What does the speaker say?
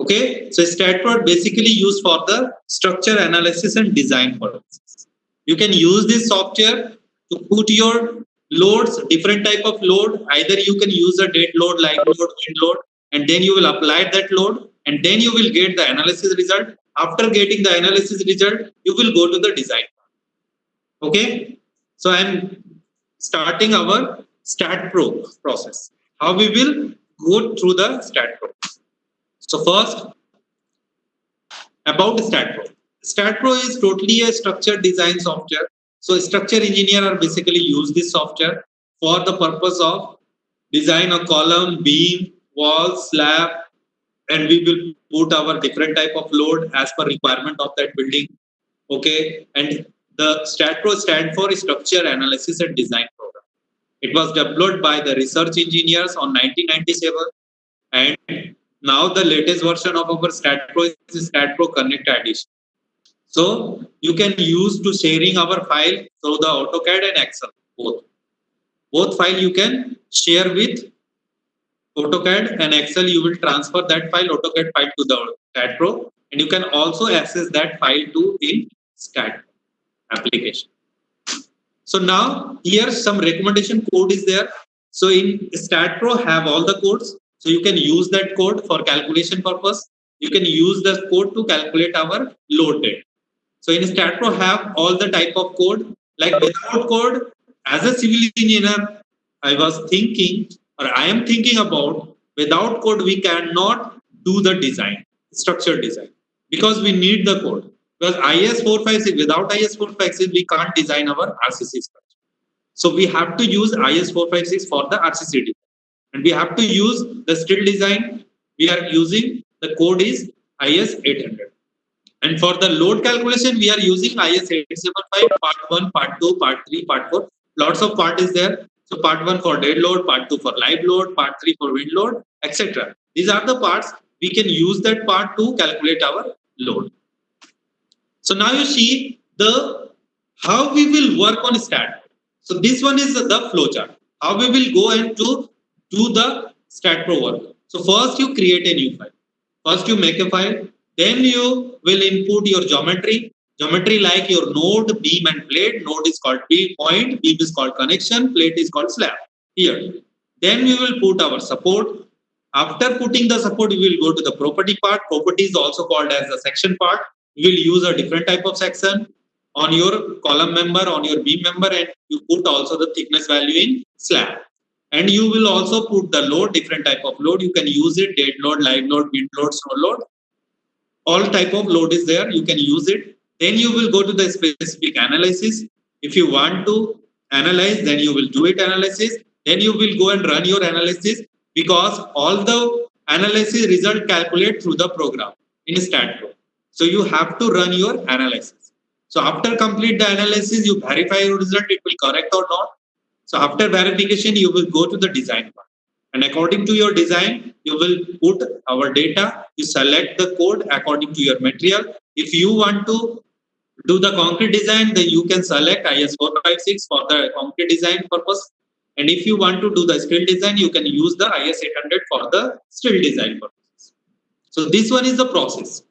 Okay, so StatPro basically used for the structure analysis and design purposes. You can use this software to put your loads, different type of load. Either you can use a dead load, live load, wind load, and then you will apply that load, and then you will get the analysis result. After getting the analysis result, you will go to the design. Okay, so I'm starting our StatPro process. How we will go through the StatPro. So first, about StatPro. StatPro is totally a structured design software. So structure engineer are basically use this software for the purpose of design a column, beam, wall, slab, and we will put our different type of load as per requirement of that building. Okay, and the StatPro stand for Structure Analysis and Design Program. It was developed by the research engineers on 1997, and now the latest version of our StatPro is StatPro Connect Edition. So you can use to sharing our file through the AutoCAD and Excel both. Both file you can share with AutoCAD and Excel. You will transfer that file, AutoCAD file, to the StatPro, and you can also access that file to in StatPro application. So now here some recommendation code is there. So in StatPro have all the codes. So you can use that code for calculation purpose. You can use the code to calculate our load date. So in StatPro have all the type of code. Like without code, as a civil engineer, I was thinking, or I am thinking about, without code we cannot do the design, structure design, because we need the code. Because IS 456, without IS 456, we can't design our RCC structure. So we have to use IS 456 for the RCC design. And we have to use the steel design. We are using the code is IS 800. And for the load calculation, we are using IS 875, part 1, part 2, part 3, part 4. Lots of part is there. So part 1 for dead load, part 2 for live load, part 3 for wind load, etc. These are the parts. We can use that part to calculate our load. So now you see the how we will work on StatPro. So this one is the flowchart. How we will go and to do the StatPro work. So first you create a new file. First you make a file. Then you will input your geometry. Geometry like your node, beam and plate. Node is called point, beam is called connection, plate is called slab. Here. Then we will put our support. After putting the support, we will go to the property part. Property is also called as the section part. You will use a different type of section on your column member, on your beam member, and you put also the thickness value in slab. And you will also put the load, different type of load. You can use it, dead load, live load, wind load, snow load. All type of load is there. You can use it. Then you will go to the specific analysis. If you want to analyze, then you will do it analysis. Then you will go and run your analysis, because all the analysis result calculate through the program in StatPro. So you have to run your analysis. So after complete the analysis, you verify your result, it will correct or not. So after verification, you will go to the design part. And according to your design, you will put our data, you select the code according to your material. If you want to do the concrete design, then you can select IS 456 for the concrete design purpose. And if you want to do the steel design, you can use the IS 800 for the steel design purpose. So this one is the process.